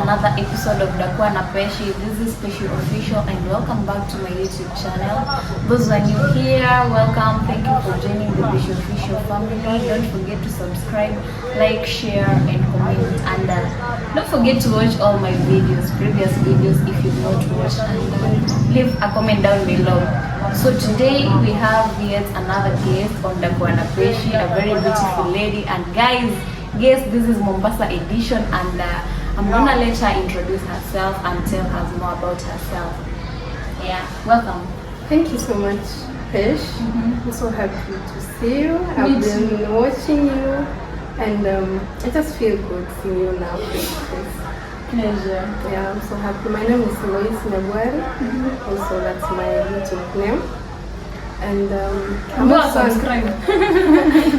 another episode of Dakuwa na Peshi. This is Peshi Official and welcome back to my YouTube channel. Those who are new here, welcome. Thank you for joining the Peshi Official family. Don't forget to subscribe, like, share and comment, and don't forget to watch all my previous videos if you've not watched, and leave a comment down below. So today we have yet another guest on Dakuwa na Peshi, a very beautiful lady. And guys, this is Mombasa edition, and I'm gonna let her introduce herself and tell us more about herself. Yeah, welcome. Thank you so much, Pesh. I'm so happy to see you. I've been watching you, and I just feel good seeing you now. Pleasure. Yeah, I'm so happy. My name is Lois Nabwari. Also, that's my YouTube name. And I'm also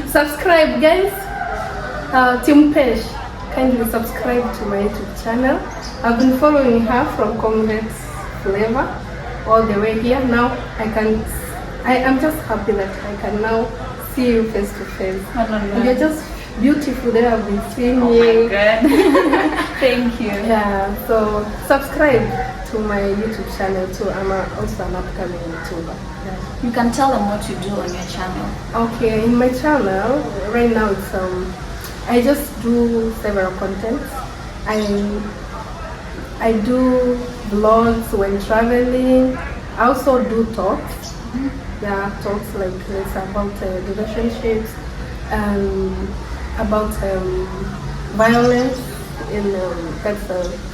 subscribe, guys. Team Pesh, kindly subscribe to my YouTube channel. I've been following her from Congress Flavor all the way here. Now I am just happy that I can now see you face to face. And you're just beautiful there. I've been seeing you. Oh my God. Thank you. Yeah, so subscribe to my YouTube channel too. I'm also an upcoming YouTuber. Yeah. You can tell them what you do on your channel. Okay, in my channel right now it's I just do several contents. I do vlogs when traveling. I also do talks. Yeah, talks like it's about relationships, about violence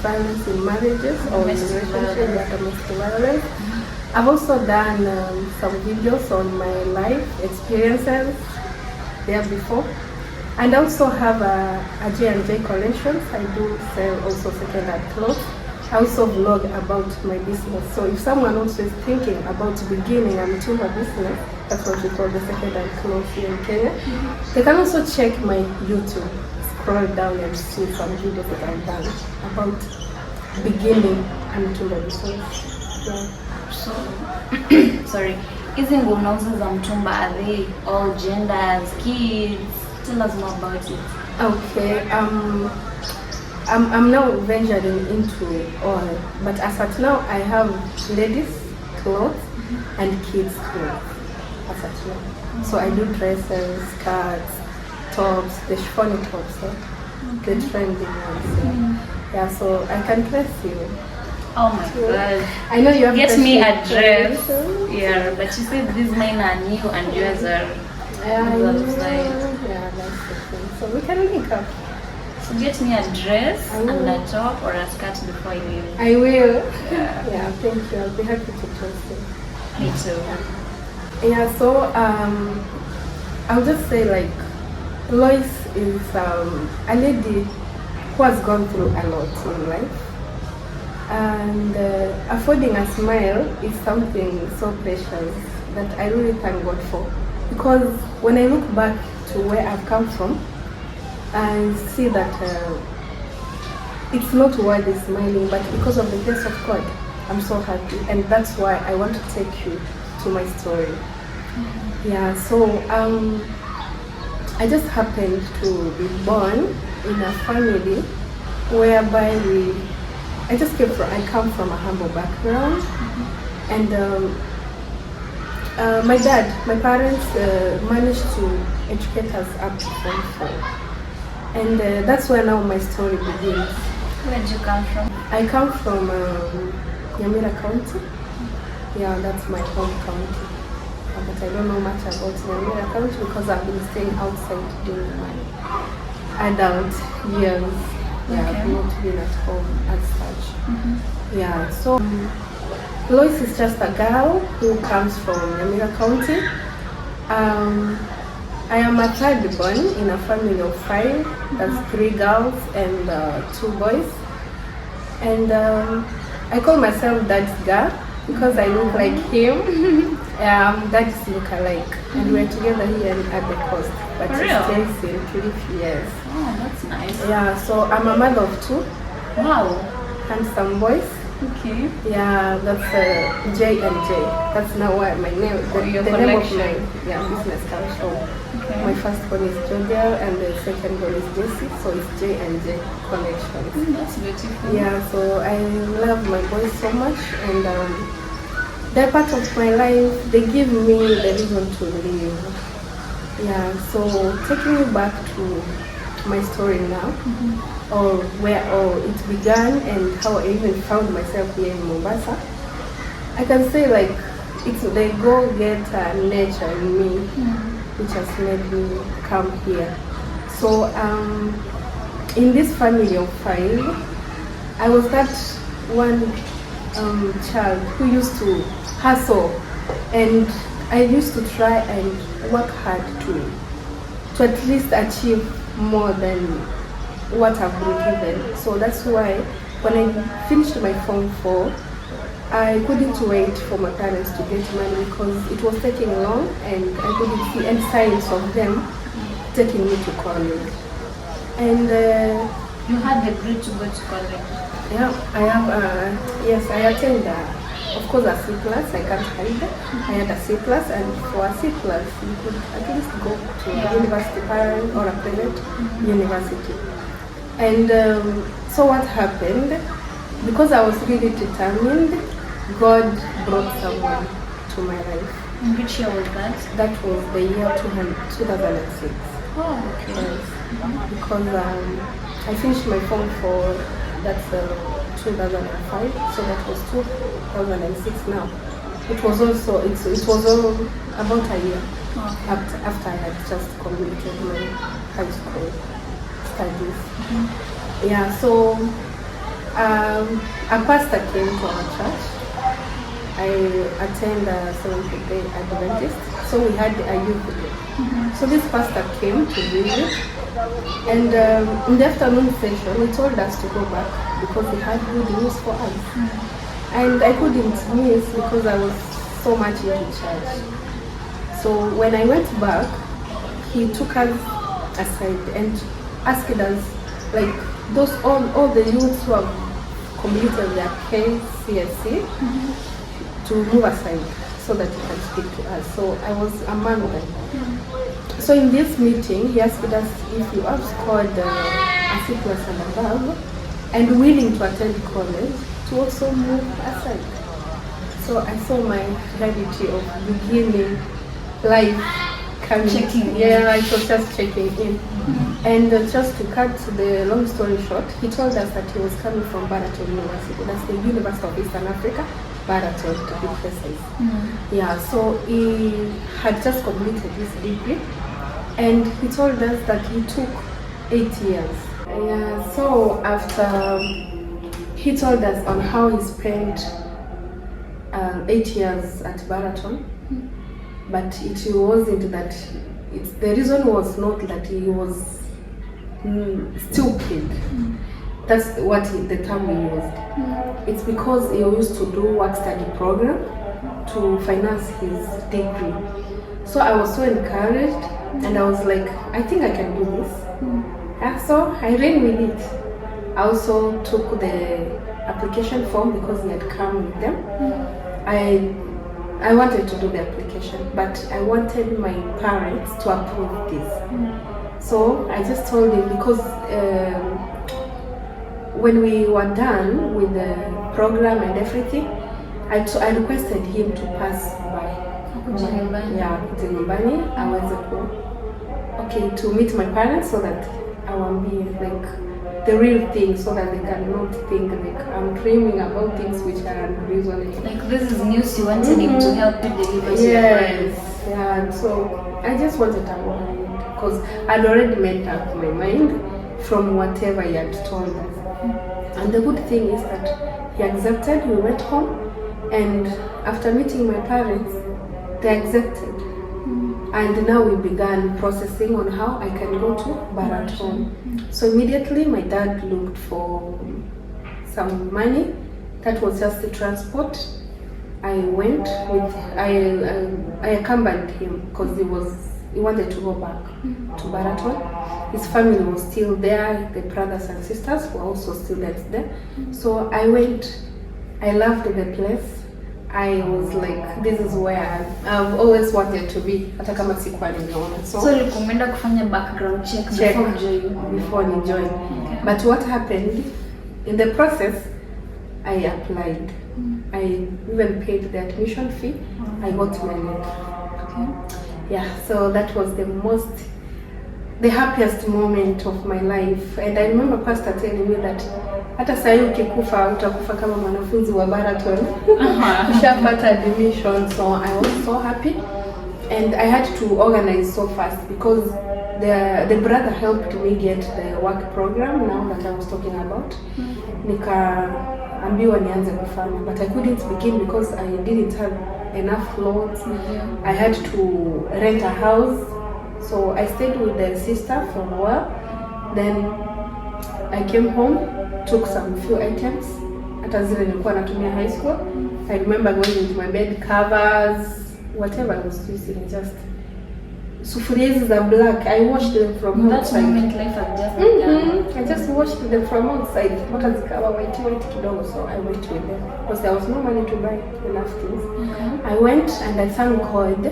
violence in marriages or in relationships, like domestic violence. I've also done some videos on my life experiences there before. And I also have a J&J collections. I do sell also second-hand clothes. I also vlog about my business. So if someone also is thinking about beginning a Mutumba business, that's what we call the second-hand clothes here in Kenya, they can also check my YouTube. Scroll down and see some videos that I've done about beginning a Mutumba business. Yeah. So, sorry. Hizi nguo mnauza za mtumba, are they all genders, kids? Tell us more about it. Okay, I'm now venturing into all, but as at now I have ladies clothes and kids clothes as at now. So I do dresses, skirts, tops, the chiffon tops, the trending ones. Yeah, so I can dress you. Oh my God! I know you have get me a dress. Yeah, but you said these mine are new and yours are. Yeah, that's the thing. So we can link up. So get me a dress and a top or a skirt before you leave. I will. Yeah, thank you. I'll be happy to trust you. Me too. Yeah, so I'll just say like Lois is a lady who has gone through a lot in life. And affording a smile is something so precious that I really thank God for. Because when I look back to where I've come from, I see that it's not worthy smiling, but because of the grace of God, I'm so happy. And that's why I want to take you to my story. Yeah, so I just happened to be born in a family whereby I come from a humble background. And my parents managed to educate us up to Form 4. And that's where now my story begins. Where did you come from? I come from Nyamira County. Yeah, that's my home county. But I don't know much about Nyamira County because I've been staying outside during my adult years. Yeah, I've not been at home as such. Yeah, so Lois is just a girl who comes from Nyamira County. I am a third born in a family of 5. That's 3 girls and 2 boys. And I call myself Dad's girl because I look like him. Dad's look alike. And we're together here at the coast. But he stays in Cliff, yes. Oh, that's nice. Yeah, so I'm a mother of 2. Wow. Handsome boys. Okay. Yeah, that's J and J. That's now why my name, the name of my business comes from. Okay. My first one is Georgia and the second one is Jessie, so it's J and J Collections. That's beautiful. Yeah, so I love my boys so much, and they're part of my life. They give me the reason to live. Yeah, so taking you back to my story now, or where it began and how I even found myself here in Mombasa, I can say like it's the go-getter nature in me which has made me come here. So in this family of 5, I was that one child who used to hustle, and I used to try and work hard to at least achieve more than what I've been given. So that's why when I finished my Form 4, I couldn't wait for my parents to get money because it was taking long and I couldn't see any signs of them taking me to college. And You had the grit to go to college. yeah, I have, yes, I attend, of course, a C+, I can't hide. I had a C+, and for a C+, you could at least go to a university parent or a private university. And so what happened, because I was really determined, God brought someone to my life. In which year was that? That was the year 2006. Oh, okay. Yes. Because I finished my Form 4, that's 2005, so that was 2006 now. It was also, it was all about a year after I had just completed my high school studies. Yeah, so a pastor came to our church. I attend a Seventh-day Adventist, so we had a youth day. So this pastor came to visit, and in the afternoon session, he told us to go back because he had good news for us. And I couldn't miss because I was so much into church. So when I went back, he took us aside and asked us, like, those all the youths who have completed their KCSE to move aside so that he can speak to us. So I was among them. So in this meeting, he asked us if you have scored a C+ and above and willing to attend college to also move aside. So I saw my reality of beginning life coming. Checking in. Yeah, it was just checking in. And just to cut the long story short, he told us that he was coming from Baraton University. That's the University of Eastern Africa, Baraton to be precise. Yeah, so he had just completed his degree, and he told us that he took 8 years. Yeah, so after he told us on how he spent 8 years at Baraton, but it wasn't that. The reason was not that he was stupid. That's what the term he used. It's because he used to do work study program to finance his degree. So I was so encouraged, and I was like, I think I can do this. So I ran with it. I also took the application form because he had come with them. I wanted to do the application, but I wanted my parents to approve this. So I just told him, because when we were done with the program and everything, I requested him to pass by. Nyumbani, to meet my parents so that I will be like the real thing, so that they cannot think like I'm dreaming about things which are unreasonable. Like, this is news you wanted him to help you deliver to your parents. Yeah, so I just wanted to avoid it because I'd already made up my mind from whatever he had told us. And the good thing is that he accepted. We went home, and after meeting my parents, they accepted. And now we began processing on how I can go to Baraton. So immediately my dad looked for some money. That was just the transport. I went with, I accompanied him because he wanted to go back to Baraton. His family was still there, the brothers and sisters were also still there. So I went I loved the place. I was like, this is where I've always wanted to be, hata kama sikuwa nimeona. So ulikomenda kufanya background check before you join. Okay. But what happened in the process, I applied. I even paid the admission fee. I got married. Okay. Yeah, so that was the happiest moment of my life. And I remember Pastor telling me that hata sasa ukikufa utakufa kama mwanafunzi wa Baraton. Ushapata admission, so I was so happy. And I had to organize so fast because the brother helped me get the work program now that I was talking about. Nikaambiwa nianze kufanya, but I couldn't begin because I didn't have enough clothes. I had to rent a house, so I stayed with the sister for a while. Then I came home, took some few items hata zile nilikuwa natumia high school. I remember going into my bed covers, whatever I was using, just sufuria za black. I washed them from outside. That moment life had just begun. I just washed them from outside. Mpaka zikawa white kidogo, so I went with them because there was no money to buy enough things. I went and I thank God.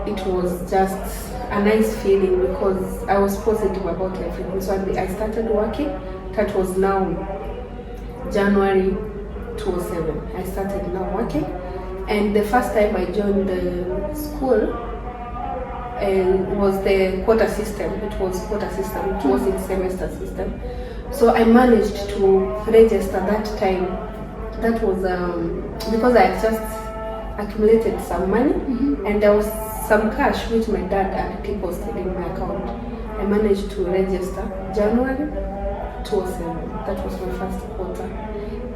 It was just a nice feeling because I was positive about everything. So I started working. That was now January 2007. I started now working, and the first time I joined the school was the quota system. It was quota system. It wasn't semester system. So I managed to register that time. That was because I had just accumulated some money, and there was some cash which my dad had deposited in my account. I managed to register January 2007. That was my first quarter.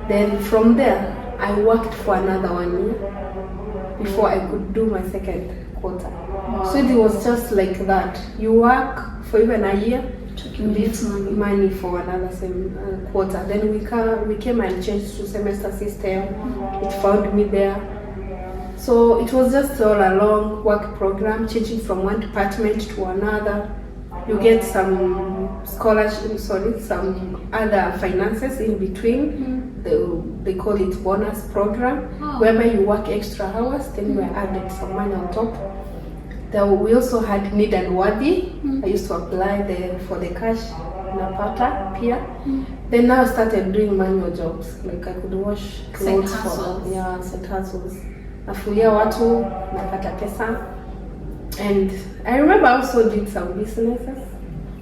Then from there, I worked for another 1 year before I could do my second quarter. Wow. So it was just like that. You work for even a year to accumulate money for another quarter. Then we came and changed to semester system. It found me there. So it was just all a long work program, changing from one department to another. You get some scholarship, some other finances in between. They call it bonus program, whereby you work extra hours, then you are added some money on top. We also had need and worthy. I used to apply for the cash napata pia. Then now I started doing manual jobs, like I could wash clothes side hustles. Nafulia watu, napata pesa. And I remember I also did some businesses.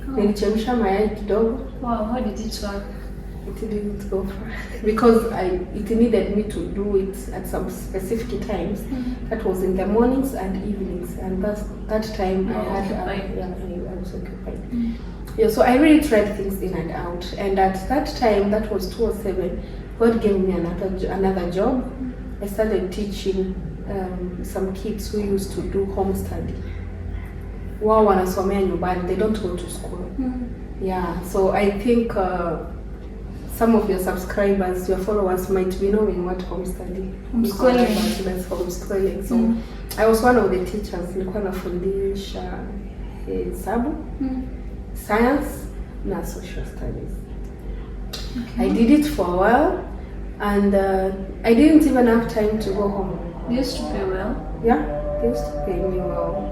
Nilichemsha mayai kidogo. Wow, how did it work? It didn't go far because it needed me to do it at some specific times. That was in the mornings and evenings, and that time I was occupied. Yeah, so I really tried things in and out, and at that time, that was 2007, God gave me another job. I started teaching some kids who used to do home study. Wao wanasomea nyumbani, they don't go to school. Yeah, so I think some of your subscribers, your followers might be knowing what homeschooling. That's homeschooling. So I was one of the teachers. Nilikuwa nafundisha hesabu, science, na social studies. I did it for a while, and I didn't even have time to go home. You used to pay well? Yeah, they used to pay me well.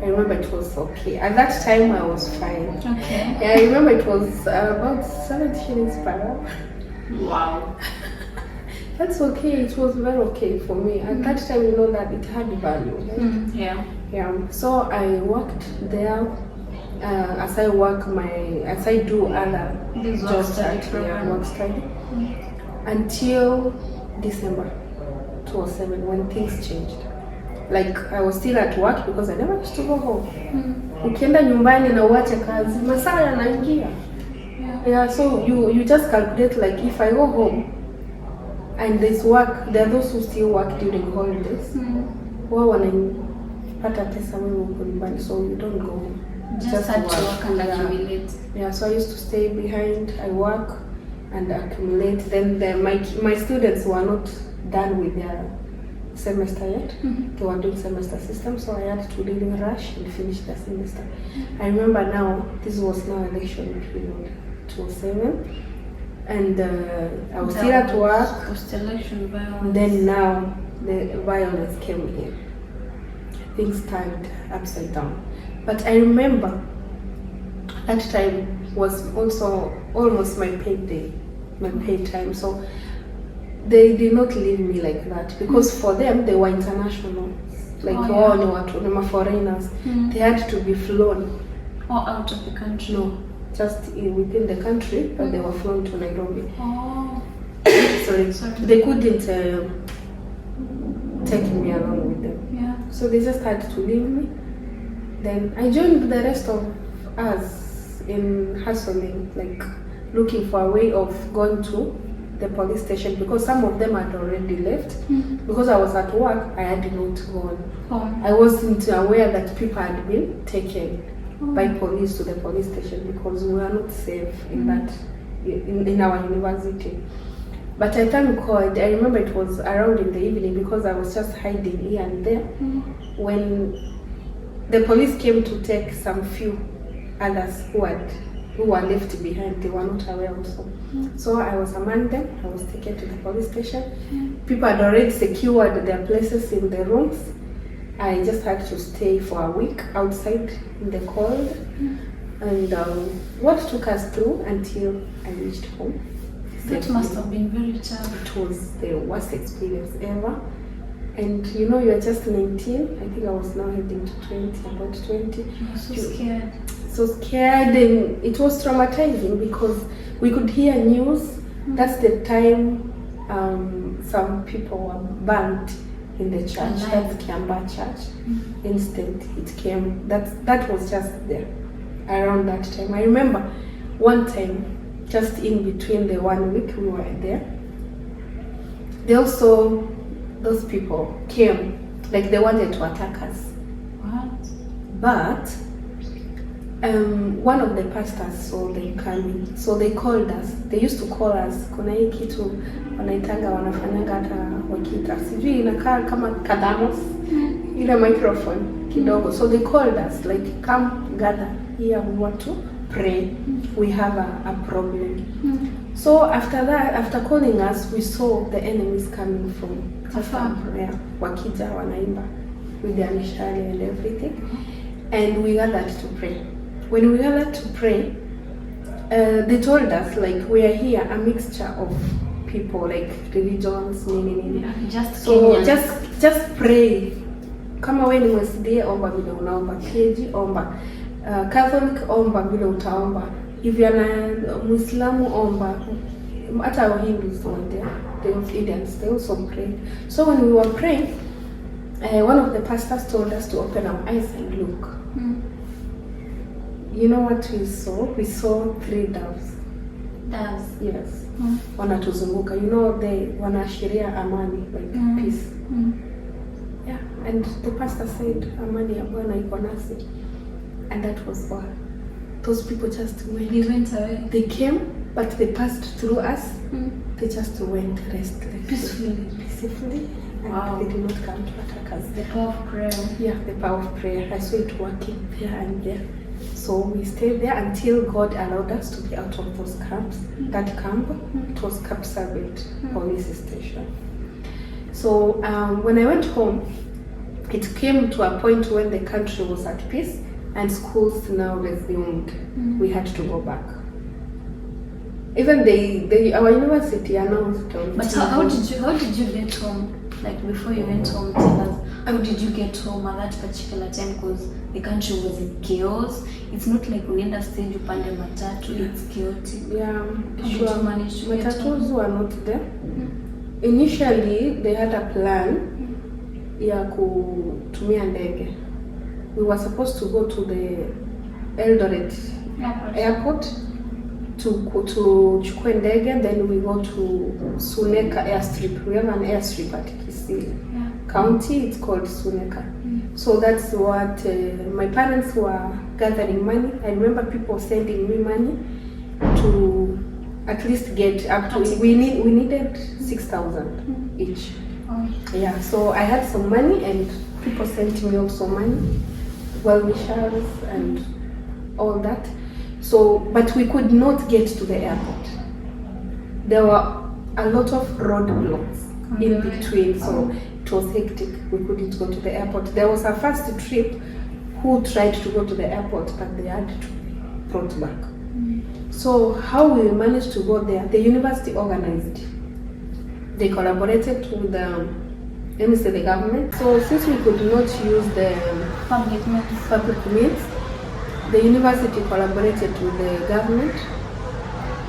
I remember it was okay. At that time, I was fine. Okay. Yeah, I remember it was about 7 shillings per hour. Wow. That's okay. It was very okay for me. At that time, you know that it had value. Right? Yeah. Yeah. So I worked there as I do other jobs at work study until December 2007 when things changed. Like I was still at work because I never used to go home. Ukienda nyumbani na uache kazi, masaa yanaingia. Yeah, so you just calculate like if I go home and there's work, there are those who still work during holidays. Wao wanapata pesa wewe uko nyumbani, so you don't go home. Just had to work and accumulate. Yeah, so I used to stay behind, I work and accumulate. Then my students were not done with their semester yet. They were doing semester system, so I had to really rush and finish the semester. I remember now, this was now election period 2007. and I was still at work. Post-election violence. Then now the violence came in. Things turned upside down. But I remember that time was also almost my payday, my pay time. So they did not leave me like that because for them they were international. Like all foreigners. They had to be flown. Or out of the country? No, just within the country, but they were flown to Nairobi. Oh. Sorry. They couldn't take me along with them. Yeah. So they just had to leave me. Then I joined the rest of us in hustling, like looking for a way of going to the police station because some of them had already left. Because I was at work, I had not gone. I wasn't aware that people had been taken by police to the police station because we were not safe in that in our university. But I thank God, I remember it was around in the evening because I was just hiding here and there when the police came to take some few others who were left behind. They were not aware also. So I was among them. I was taken to the police station. People had already secured their places in the rooms. I just had to stay for a week outside in the cold. And what took us through until I reached home. That must have been very tough. It was the worst experience ever. And you know, you're just 19. I think I was now heading to 20, about 20. You were so scared. So scared, and it was traumatizing because we could hear news. That's the time some people were burnt in the church. That's Kiamba Church. Instant it came. That was just there around that time. I remember one time, just in between the 1 week we were there, those people came, like they wanted to attack us. What? But one of the pastors saw them coming, so they called us. They used to call us. Kuna hii kitu wanaitanga wanafanyanga hata wakiita, sijui inakaa kama kadamos, ile microphone kidogo. So they called us like, come gather here, we want to pray. We have a problem. So after that, after calling us, we saw the enemies coming from afar. Yeah, wakija wanaimba with their mishale and everything, and we gathered to pray. When we gathered to pray, they told us like we are here a mixture of people, like religions, just pray. Kama wewe ni Mwisraeli, omba vile unaomba. PG, omba. Catholic, omba vile utaomba. If you are Muslim, omba. Hata wa Hindus were there. They were Indians. They also prayed. So when we were praying, one of the pastors told us to open our eyes and look. You know what we saw? We saw 3 doves. Doves? Yes. Wanatuzunguka. You know, they wanaashiria amani, like peace. Yeah. And the pastor said, amani ya Bwana iko nasi. And that was all. Those people just went. They went away. They came, but they passed through us. They just went restless. Peacefully. Wow. They did not come to attack us. The power of prayer. Yeah, the power of prayer. I saw it working here and there. So we stayed there until God allowed us to be out of those camps. That camp, it was Kapsabet police station. So when I went home, it came to a point when the country was at peace and schools now resumed. We had to go back. Even our university announced. But how did you get home? Like before you went home, tell us, how did you get home at that particular time? Because the country was in chaos. It's not like unaenda stage upande matatu. It's chaotic. Yeah, Did you manage to get home? Matatus were not there. Initially, they had a plan ya kutumia ndege. We were supposed to go to the Eldoret airport to chukue ndege, then we go to Suneka airstrip. We have an airstrip at Kisii County. It's called Suneka. So that's what my parents were gathering money. I remember people sending me money to at least get up to. We needed 6,000 each. Yeah, so I had some money and people sent me also money, well-wishers and all that. So, but we could not get to the airport. there were a lot of roadblocks in between, so it was hectic. We couldn't go to the airport. There was a first trip who tried to go to the airport, but they had to be brought back. So how we managed to go there, the university organized. They collaborated with the government. So since we could not use the public means, the university collaborated with the government.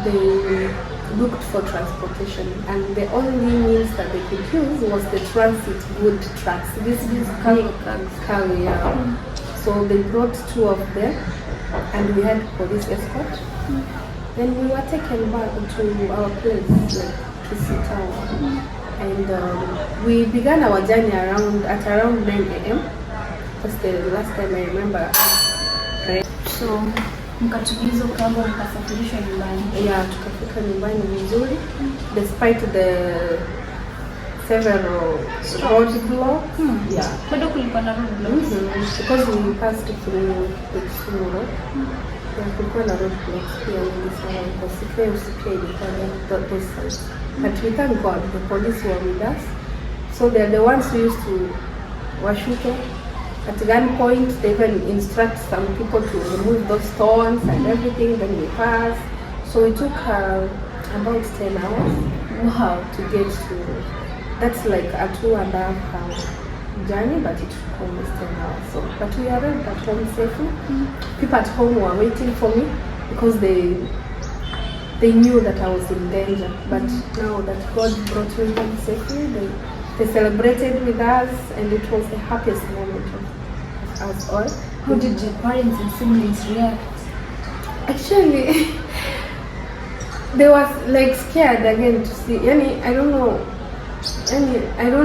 They looked for transportation, and the only means that they could use was the transit good trucks. This is cargo, yeah. So they brought 2 of them, and we had police escort. Then we were taken back to our place, like to sit down. And we began our journey at around 9 a.m. That's the last time I remember. So mkatumizwa kama mkasafirishwa nyumbani. Yeah, tukafika nyumbani vizuri despite the several roadblocks. Yeah. Bado kulikuwa na roadblocks. Because we passed through the Kisumu road. Kulikuwa na roadblocks pia wengi sana. Usikie ilikuwa those sides. But we thank God, the police were with us. So they are the ones who used to washuke. At gunpoint, they even instruct some people to remove those stones and everything. Then we passed. So it took about 10 hours. Wow. To get to. That's like a 2.5 hour journey, but it took almost 10 hours. So, but we arrived at home safely. People at home were waiting for me because they knew that I was in danger. But now that God brought me home safely, they celebrated with us, and it was the happiest moment of us all. How did your parents and siblings react? Actually, they was like scared again to see. I don't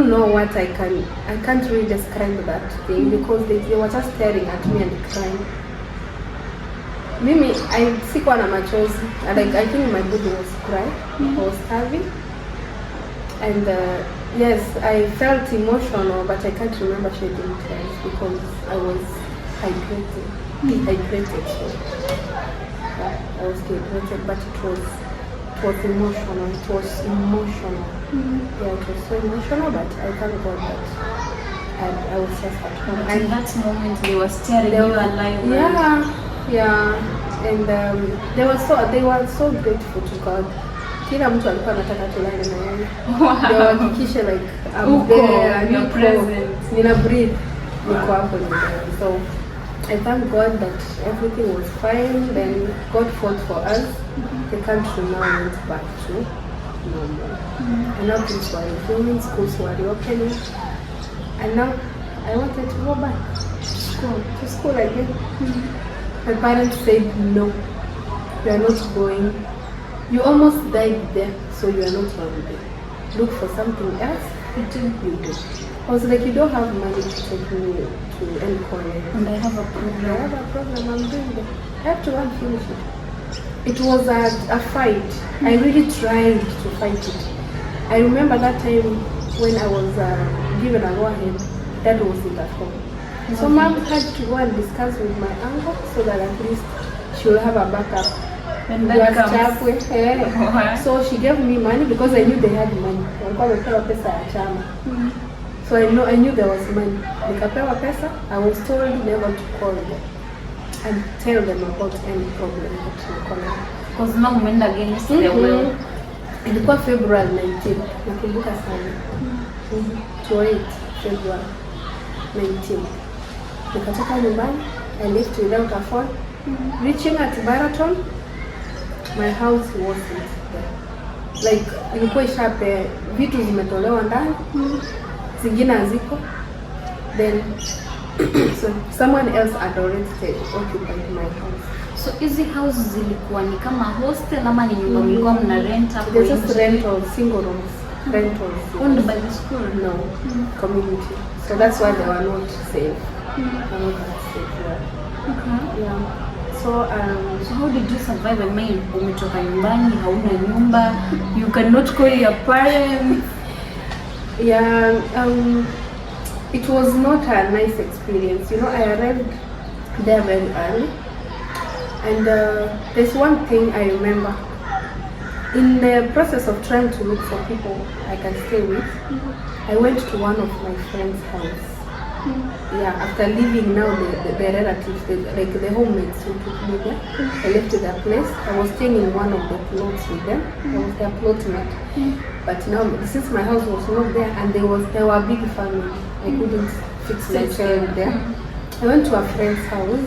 know what I can't really describe that thing because they were just staring at me and crying. Mimi, sikuwa na machozi. Like I think my body was crying. I was starving. And yes, I felt emotional, but I can't remember shedding tears because I was dehydrated. So yeah, I was dehydrated, but it was emotional. It was emotional. Yeah, it was so emotional, but I thank God that I was just at home. And in that moment, they were staring you alive. Yeah. And they were so grateful to God. Kila mtu alikuwa anataka tulale na yeye. Ndio hakikisha like I'm there, you're present. Nina breathe. Niko hapo nyumbani. So I thank God that everything was fine. Then God fought for us. The country now went back to normal. And now things were resuming, schools were reopening. And now I wanted to go back to school again. My parents said no, you are not going. You almost died there, so you are not going there. Look for something else. You do. I was like, you don't have money to take me to any college. And I have a problem. I'm doing that. I have to go and finish it. It was a fight. I really tried to fight it. I remember that time when I was given a go-ahead, Dad wasn't at home. So Mom had to go and discuss with my uncle so that at least she will have a backup. When that comes. So she gave me money because I knew they had money. So I knew there was money. Nikapewa pesa. I was told never to call them and tell them about any problem that you call. Because now umeenda against the will. Ilikuwa February 19. Nakumbuka sana. 28 February 19. Nikatoka nyumbani. I left without a phone. Reaching at Baraton, my house wasn't there. Like ilikuwa ishape vitu zimetolewa ndani, zingine haziko. Then so someone else had already occupied my house. So hizi houses zilikuwa ni kama hostel ama ni nyumba mlikuwa mna rent hapo? They're just rental, single rooms, rentals. Owned by the school? No, community. So that's why they were not safe. Not that safe. Okay. Yeah. So how did you survive? I mean, umetoka nyumbani, hauna nyumba, you cannot call your parents. Yeah, it was not a nice experience. You know, I arrived there very early, and there's one thing I remember. In the process of trying to look for people I can stay with, I went to one of my friend's house. Yeah, after leaving now the relatives, like the homies who took me there, I left their place. I was staying in one of the plots with them. I was their plotmate. But now, since my house was not there and they were a big family, I couldn't fix myself there. I went to a friend's house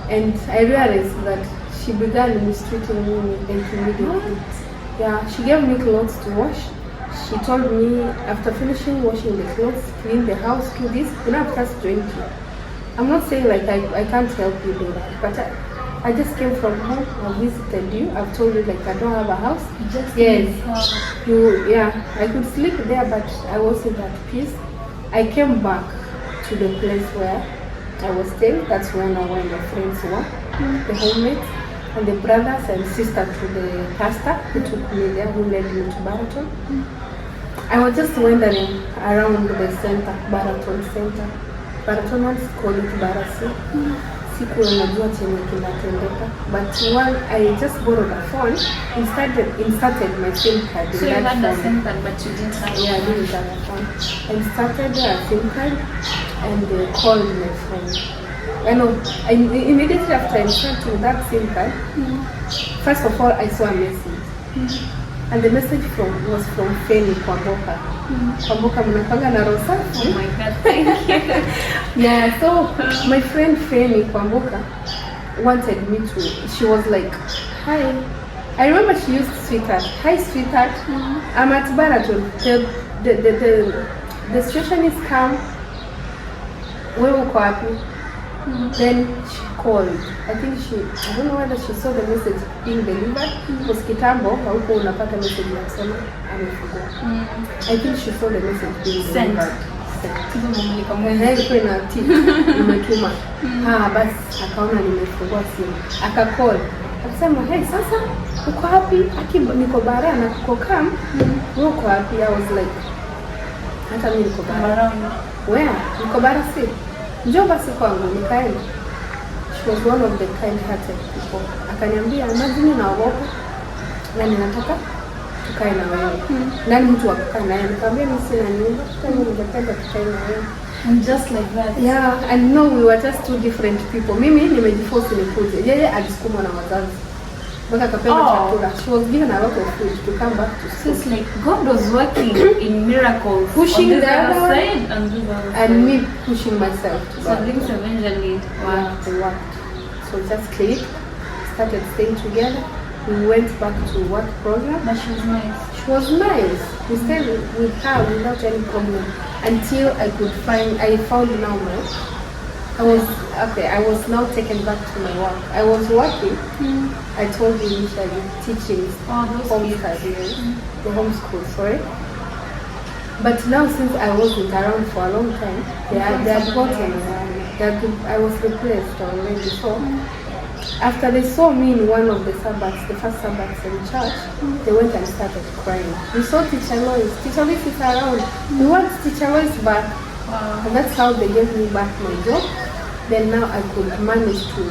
and I realized that she began mistreating me like immediately. Yeah, she gave me clothes to wash. She told me after finishing washing the clothes, clean the house, do this, you know, I've just joined you. I'm not saying like I can't help you do that, but I just came from home, I visited you, I've told you like I don't have a house. Yes, I could sleep there, but I wasn't at peace. I came back to the place where I was staying. That's when the friends were, the homies, and the brothers and sister to the pastor who took me there, who led me to Baraton. I was just wandering around the center, Baraton Center. Baratonans call it Barasi. Sikuwa najua chenye kinatendeka. But one, I just borrowed a phone, inserted my SIM card. So you had a SIM card, but you didn't have I didn't have a phone. I inserted a SIM card and called my friend. Immediately after inserting that SIM card, first of all, I saw a message. And the message was from Feni Kwamboka. Kwamboka mnapanga na rosa. Oh my God, thank you. Yeah, so my friend Feni Kwamboka wanted me to, she was like, hi. I remember she used sweetheart. Hi sweetheart, I'm at Baraton. The situation is calm. Wewe uko wapi? Then she called. I don't know whether she saw the message being delivered. Because kitambo, hauko unapata message ya kusema amefungua. I think she saw the message being delivered. Ilikuwa ina tip, nimetuma. Basi akaona nimefungua simu. Akacall. Akasema, hey, sasa uko wapi? Niko bara na uko kam. Wewe uko wapi? I was like, hata mimi niko bara. Where? Niko bara si. Njoo basi kwangu, nikaenda. She was one of the kind-hearted people. Akaniambia, imagine naogopa na ninataka tukae na wewe. Nani mtu wa kukaa naye? Nikamwambia mimi sina nyumba, mimi ningependa tukae na wewe. And just like that. Yeah, and no, we were just two different people. Mimi nimejiforce nikuje. Yeye alisukumwa na wazazi. Mpaka akapewa chakula. She was given a lot of food to come back to school. So it's like God was working in miracles. Pushing on the other side and this other side. And me pushing myself to So things eventually worked. So just clicked, started staying together. We went back to work program. But she was nice. She was nice. We stayed with her without any problem until I found now I was now taken back to my work. I was working. I told you initially teaching the homeschool, sorry. But now since I wasn't around for a long time, they had gotten I was replaced already. So after they saw me in one of the Sabbaths, the first Sabbaths in church, they went and started crying. We saw Teacher Lois. Teacher Lois is around. We want Teacher Lois back. And that's how they gave me back my job. Then now I could manage to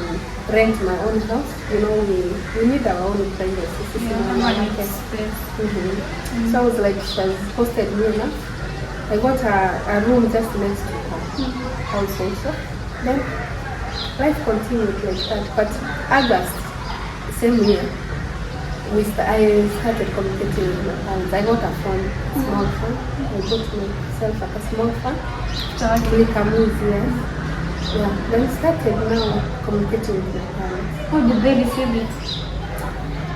rent my own house. You know, we need our own privacy. So I was like, she has hosted me enough. I got a room just next to her house also. Then life continued like that. But August, same year, I started communicating with my parents. I got a phone, small phone. I got myself a small phone. Yeah, then started now communicating with my parents. How did they receive it?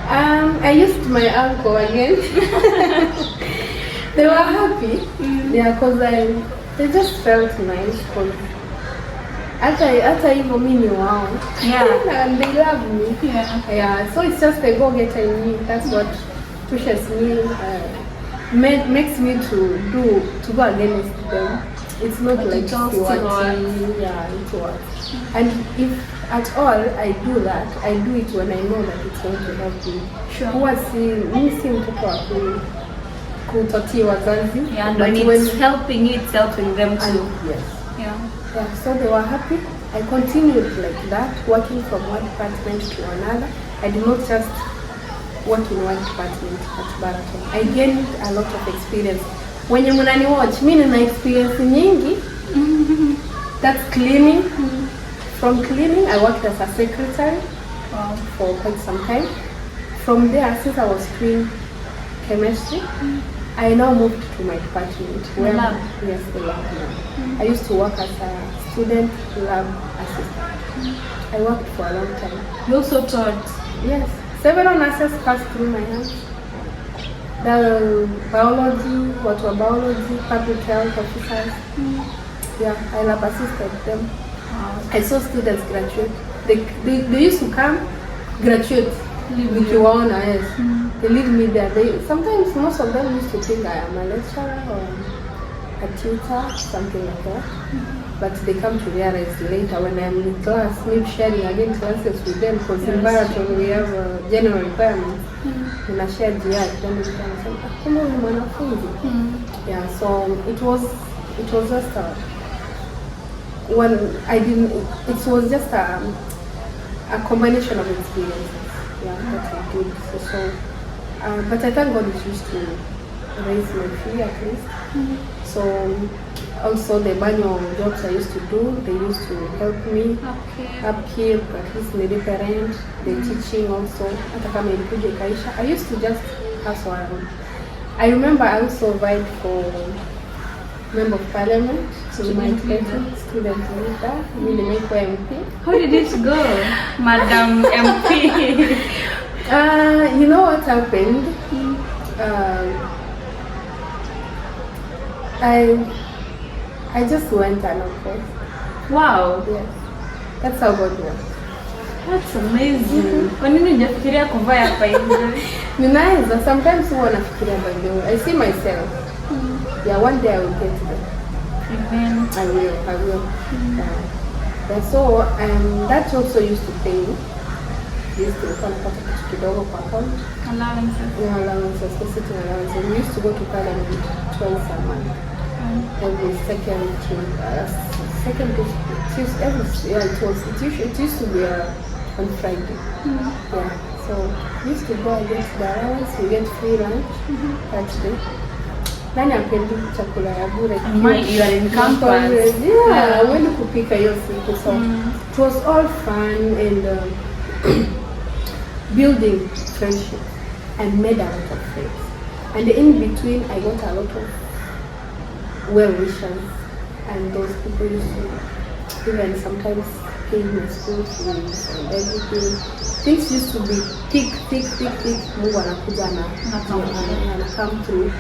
I used my uncle again. They were happy. Yeah, because they just felt nice. Because hata hivyo mimi wao. Yeah. And they love me. Yeah. So it's just the go-getter in me. That's what pushes me, makes me to go against them. It's not but like it works. And if at all I do that, I do it when I know that it's going to help me. Sure. Mimi si mtoto wa kutotii wazazi. Yeah, and when it's helping you, it's helping them too. Yes. Yeah. So they were happy. I continued like that, working from one department to another. I did not just work in one department at Baraton. I gained a lot of experience. Wenye mnani watch, mimi nina experience nyingi. That's cleaning. From cleaning, I worked as a secretary for quite some time. From there, since I was doing chemistry, I now moved to my department. Where, yes, the lab now. I used to work as a student lab assistant. I worked for a long time. You also taught? Yes. Several nurses passed through my hands. The biology, what were biology, public health officers. Yeah, I lab assisted them. I saw students graduate. They used to come, graduate. Nikiwaona, yes. They leave me there. Sometimes most of them used to think I am a lecturer or a tutor, something like that. But they come to realize later when I'm in class, maybe sharing again classes with them, because in Baraton we have general requirements. And I share GI, then we can say, come on, mwanafunzi. Yeah, so it was just it was just a combination of experiences. Yeah, that I did. So but I thank God it used to raise my fee at least. So also the manual jobs I used to do, they used to help me upkeep, at least maybe parent, the teaching also. I used to just hustle around. I remember I also vied for Member of Parliament, so my student leader, really make for MP. How did it go, Madam MP? You know what happened? I just went unopposed. Wow. Yes. That's how God works. That's amazing. Kwa nini hujafikiria kuvaa hapa hivi? Ninaweza, sometimes huwa nafikiria by the way. I see myself. Yeah, one day I will get there. Amen. I will. And so that also used to pay me. Used to napata kitu kidogo kwa account. Allowances. Yeah, allowances, specific allowances. We used to go to Parliament twice a month. Every second it used to be on Friday. Yeah, so we used to go and get the allowance. We get free lunch that day. Nani apendi chakula ya bure? You are in campus. Yeah, when you kupika hiyo siku, so it was all fun and building friendship and made a lot of friends. And in between, I got a lot of well-wishers, and those people used to even sometimes pay my school fees and everything. Things used to be thick. Mungu anakuja na come through,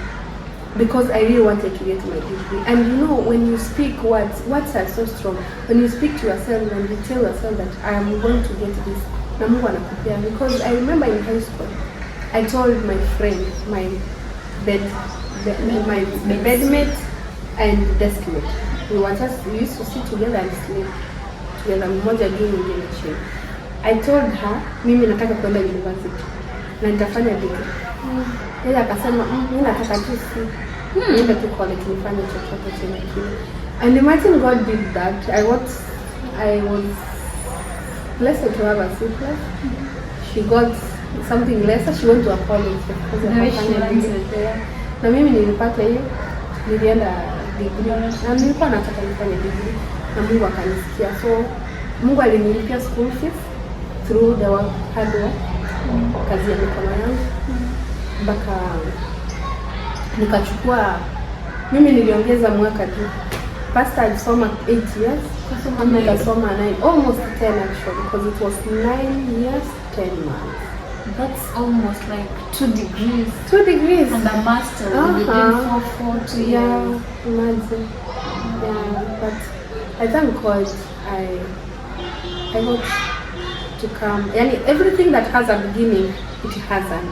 because I really wanted to get my degree. And you know, when you speak words are so strong. When you speak to yourself and you tell yourself that I am going to get this, na Mungu anakupea. Because I remember in high school, I told my friend, my bedmate and deskmate, we used to sit together and sleep together, mmoja juu mwingine chini. I told her mimi nataka kwenda university na nitafanya degree. Yeye akasema mimi nataka tu niende tu college nifanye chochote chenye kile. And imagine God did that. I was blessed to have a C+. She got something lesser. She went to a college because of her degree. Na mimi nilipata hiyo, nilienda degree. Na nilikuwa nataka nifanye degree. Na Mungu akanisikia. So Mungu alinilipia school fees through the hard work, kazi ya mikono yangu. Mpaka nikachukua, mimi niliongeza mwaka tu. Pastor alisoma 8 years, mimi nikasoma 9, almost 10 actually, because it was 9 years, 10 months. That's almost like 2 degrees. 2 degrees. And a master within 4 years. Yeah, imagine. Yeah, but I thank God I got to come. Yani, everything that has a beginning, it has an end.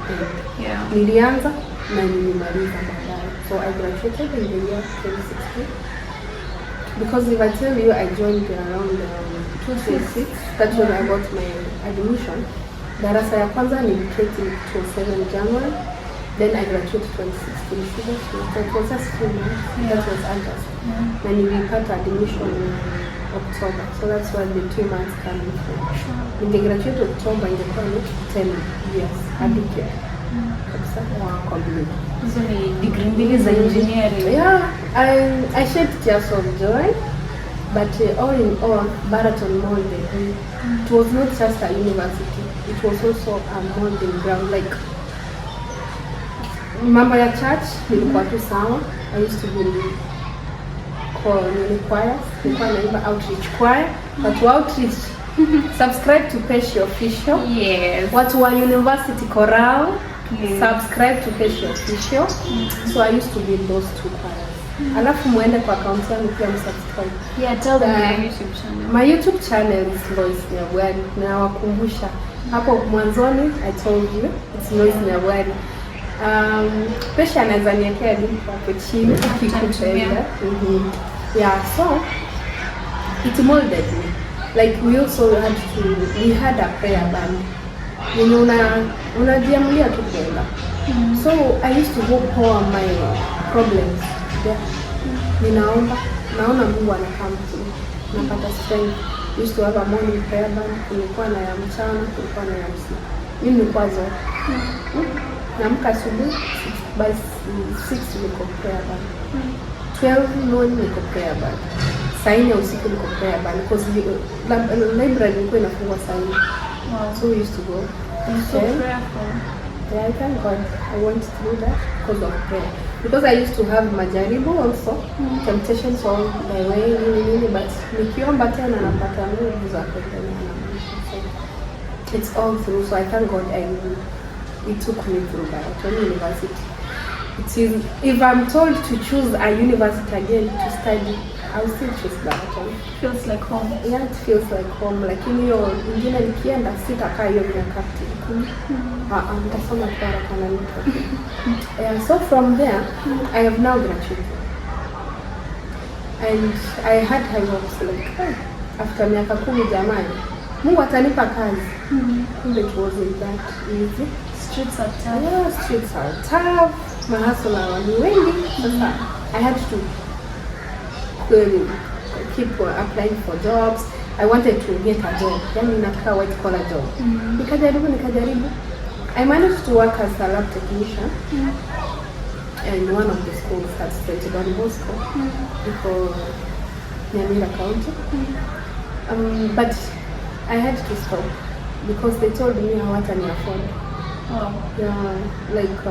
Yeah. Nilianza na nilimaliza baadaye. So I graduated in the year 2016. Because if I tell you, I joined around 2006. That's when I got my admission. Darasa ya kwanza niliketi 27 January. Then I graduated 2016. So it was just 2 months. Yeah. That was August. Yeah. And nilipata admission in October. So that's where the 2 months coming from. When they graduated October, ingekuwa 10 years. I did kabisa. Complete. Hizo ni degree mbili za engineering. Yeah, I shed tears of joy, but all in all, Baraton molded me. It was not just a university, it was also a molding ground. Like, mambo ya church nilikuwa tu sawa. I used to be in choir, nilikuwa naimba outreach choir. Watu wa outreach, subscribe to Peshi Official. Yes. Watu wa university choral, subscribe to Peshi Official. So I used to be in those two choirs. Alafu muende kwa account yangu pia msubscribe. Yeah, tell them your YouTube channel. My YouTube channel is Lois Nyabwani. Nawakumbusha hapo mwanzoni, I told you it's Lois Nyabwani. Pesha anaweza niwekea link hapo chini ukikupenda. Yeah, so it molded me. Like we also had a prayer band. Unajiamulia tu kwenda. So I used to go pour my problems there. Ninaomba, naona Mungu anakamtu. Napata strength. We used to have a morning prayer band. Kulikuwa na ya mchana, kulikuwa na ya usiku. Mimi nilikuwa zote. Naamka asubuhi by 6 niko prayer band. 12 noon niko prayer band. Saa 4 usiku niko prayer band because library ilikuwa inafungwa saa 4. Wow. So we used to go. So prayerful. Yeah, I thank God I went through that because of prayer. Because I used to have majaribu also, temptations all my way, but nikiomba tena napata nguvu za kuendelea na maisha. So it's all through. So I thank God it took me through Baraton University. It is, if I'm told to choose a university again to study, I'll still choose Baraton. Feels like home. Yeah, it feels like home. Lakini hiyo ingine nikienda sitakaa hiyo miaka 10. Nitasoma kwa Baraton nipo. Yeah, so from there I have now graduated. And I had high hopes like after miaka 10 jamani, Mungu atanipa kazi. It wasn't that easy. Streets are tough. Yeah, streets are tough. Mahasula ni wengi. Sasa I had to keep applying for jobs. I wanted to get a job. Yani nataka white collar job. Nikajaribu. I managed to work as a lab technician in one of the schools at St. Don Bosco, for Nyamira County. But I had to stop because they told me hawatani afford. Oh. Yeah, like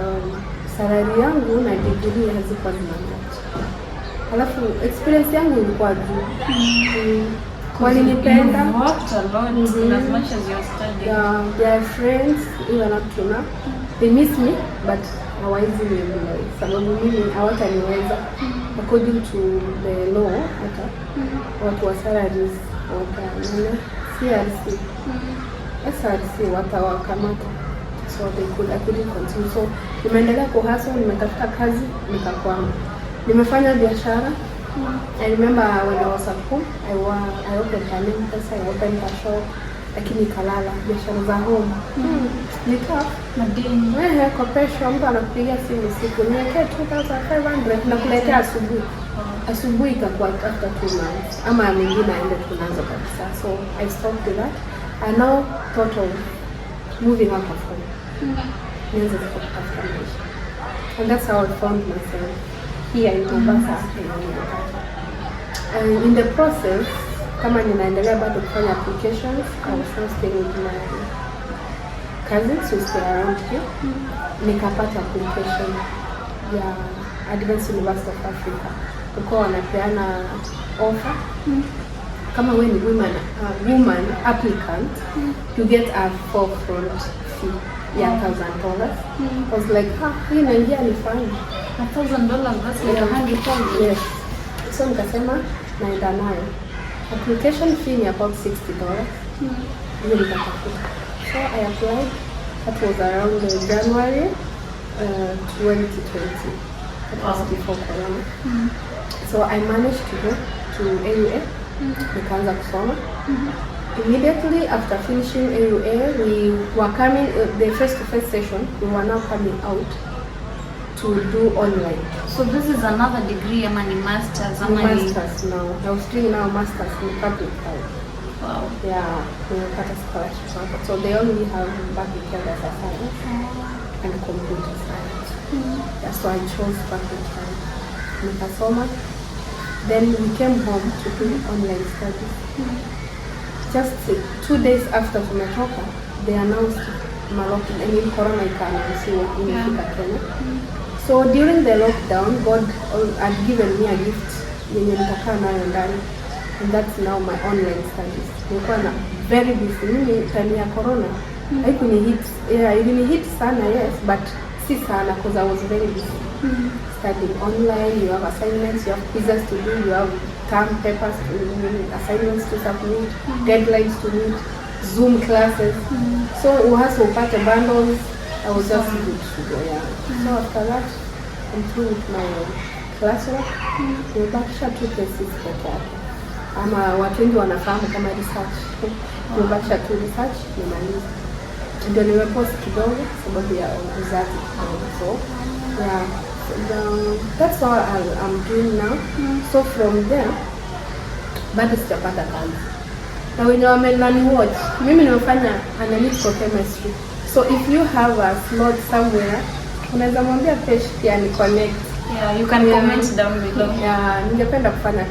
salary yangu na degree hazikuwa zinamatch. Alafu experience yangu ilikuwa juu. Walinipenda. You worked a lot as much as you're studying. Yeah, their friends even up to now. They miss me, but hawawezi nielewa sababu mimi hawataniweza. According to the law, hata watu wa salaries watanene CRC. SRC watawakamata. So I couldn't continue. So nimeendelea kuhustle, nimetafuta kazi, nikakwama. Nimefanya biashara. I remember when I was at home, I opened an M-Pesa, I opened a shop, lakini kalala, biashara za home. Ni tough. Madini. Wewe kwa pesho mtu anakupigia simu siku, niwekee 2,500 na kuletea asubuhi. Asubuhi itakuwa after 2 months. Ama mwingine aende tunaanza kabisa. So I stopped that. I now thought of moving out of home. Nianze kutafuta maisha. And that's how I found myself here in Mombasa. And in the process, kama ninaendelea bado kufanya applications, I was still staying with my cousins who stay around here. Nikapata application ya Advanced University of Africa. Uko wanapeana offer. Kama wewe ni woman applicant, you get a forefront fee ya $1,000. I was like, hii naingia ni fine. $1,000, that's like £100. Yes. So nikasema naenda nayo. Application fee ni about $60. Hiyo nikatafuta. So I applied. That was around January 2020. That was before Corona. So I managed to go to AUA. Nikaanza kusoma. Immediately after finishing AUA, we were coming, the face-to-face session, we were now coming out to do online. So this is another degree, ama ni masters? Masters now. I was doing now masters in public health. Wow. Yeah, we got a scholarship. So they only have public health as a science. and computer science. That's why I chose public science. Nikasoma. Then we came home to do online studies. Just 2 days after tumetoka, they announced corona ikaanausiwa imefika Kenya. So during the lockdown, God had given me a gift yenye nitakaa nayo ndani, and that's now my online studies. Nilikuwa na very busy. Mimi time ya corona hit sana, yes, but si sana because I was very busy. Studying online, you have assignments, you have quizzes to do, you have term papers to assignments to submit, deadlines to meet, Zoom classes. So uhasa upate bundles, I was just good to go, yeah. So after that, I'm through with my classwork. Nimebakisha 2 cases peke yake. Ama watu wengi wanafahamu kama research. Nimebakisha 2 research, nimaliza. Ndio nimepost kidogo sababu ya uzazi. So yeah, that's all I'm doing now. So from there, bado sijapata kazi. Na wenye wamenani watch, mimi nimefanya analytical chemistry. So if you have a slot somewhere, unaweza mwambia Pesh pia ni connect. Yeah, you can comment down below. Yeah, ningependa kufanya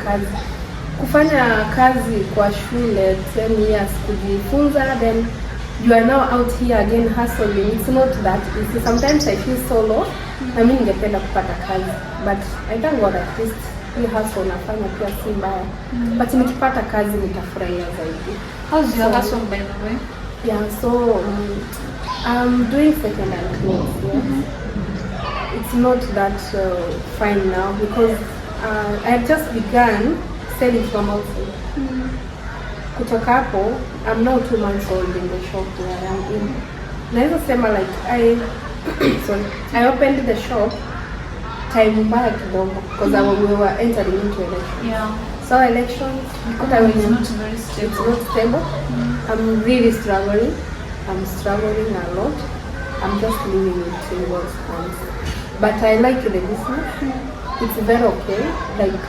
kazi kwa shule 10 years kujifunza, then you are now out here again hustling. It's not that easy. Sometimes I feel so low. Na mimi ningependa kupata kazi, but I thank God at least hii hustle nafanya pia si mbaya. But nikipata kazi nitafurahia zaidi. How's your hustle, by the way? Yeah, so I'm doing second-hand clothes. Yes. It's not that fine now because I have just begun selling from outside. Kutoka hapo, I'm now 2 months old in the shop where I am in. Naweza sema like I opened the shop time mbaya kidogo because we were entering into election. Yeah. So elections, it's not very stable. It's not stable. I'm really struggling. I'm struggling a lot. I'm just living it in God's hands. But I like the business. It's very okay. Like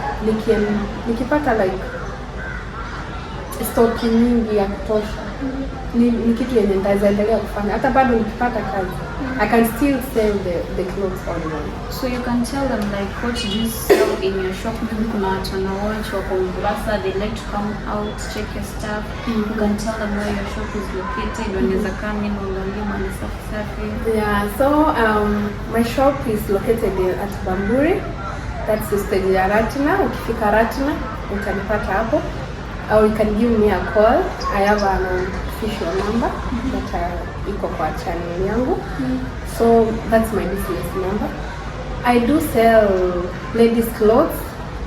nikipata like stock nyingi ya kutosha, ni kitu yenye nitaendelea kufanya. Hata bado nikipata kazi, I can still sell the clothes online. So you can tell them like what you sell in your shop. Maybe kuna watu wana watch wako Mombasa, they like to come out, check your stuff. You can tell them where your shop is located. Wanaweza come in uangalie mali safi. Yeah, so my shop is located at Bamburi. That's the stage ya Ratna. Ukifika Ratna, utanipata hapo. Or you can give me a call. I have an official number that iko kwa channel yangu. So that's my business number. I do sell ladies clothes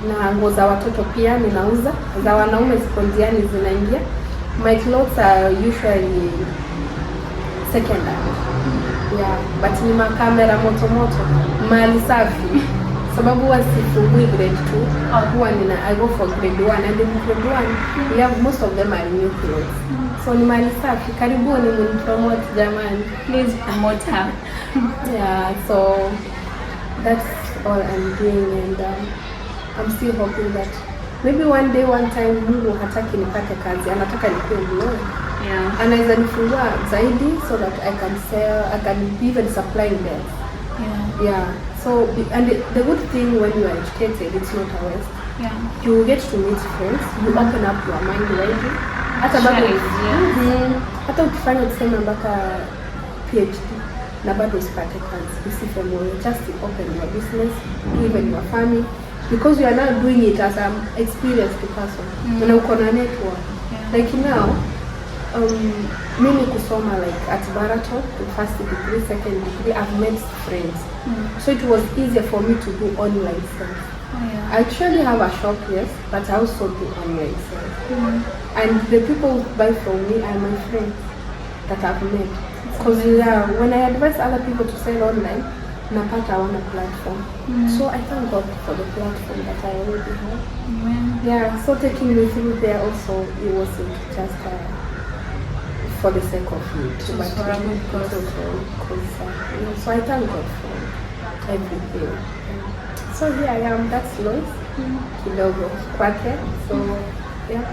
na nguo za watoto pia ninauza. Za wanaume ziko njiani zinaingia. My clothes are usually second hand. Yeah, but ni makamera moto mali safi. Sababu huwa sifungui grade 2, huwa I go for grade 1, and in grade 1 we have most of them are new clothes. So ni mali safi, karibuni mnipromote jamani. Please promote her. Yeah, so that's all I'm doing, and I'm still hoping that maybe one day, one time Mungu hataki nipate kazi, anataka nikuwe mloi. Yeah. Anaweza nifungua zaidi so that I can sell, I can even supplying them. Yeah. So, and the good thing when you are educated, it's not a waste. Yeah. You get to meet friends, you open up your mind widely. Hata ukifanya tuseme mpaka PhD na bado usipate kazi, usife moyo, just open your business, even your family, because you are now doing it as an experienced person. Na uko na network. Like now, mimi kusoma like at Barato, first degree, second degree, I've made friends. So it was easier for me to do online sales. I actually have a shop, yes, but I also do online sales. And the people who buy from me are my friends that I've met. Because when I advise other people to sell online, napata on a platform. So I thank God for the platform that I already have. Yeah, so taking me through there also, it wasn't just for the sake of it, but for a good cause. So I thank God for everything. So here I am. That's Lois kidogo kwake. So yeah.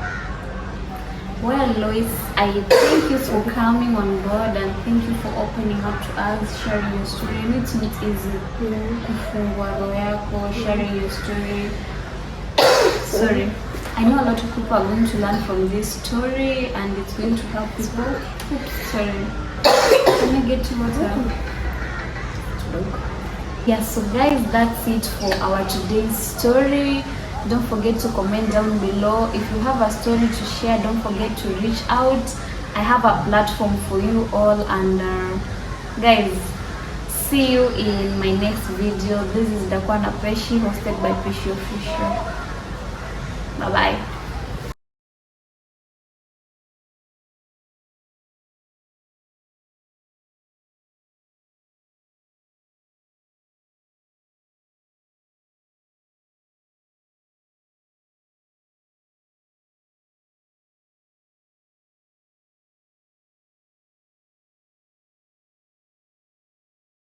Well, Lois, I thank you for coming on board and thank you for opening up to us, sharing your story. And it's not easy. Kufungua roho yako, sharing your story. Sorry. I know a lot of people are going to learn from this story and it's going to help people. Sorry. Can I get you water? Yeah, so guys, that's it for our today's story. Don't forget to comment down below. If you have a story to share, don't forget to reach out. I have a platform for you all, and guys, see you in my next video. This is Dakwana Peshi, hosted by Peshi Official. Bye bye.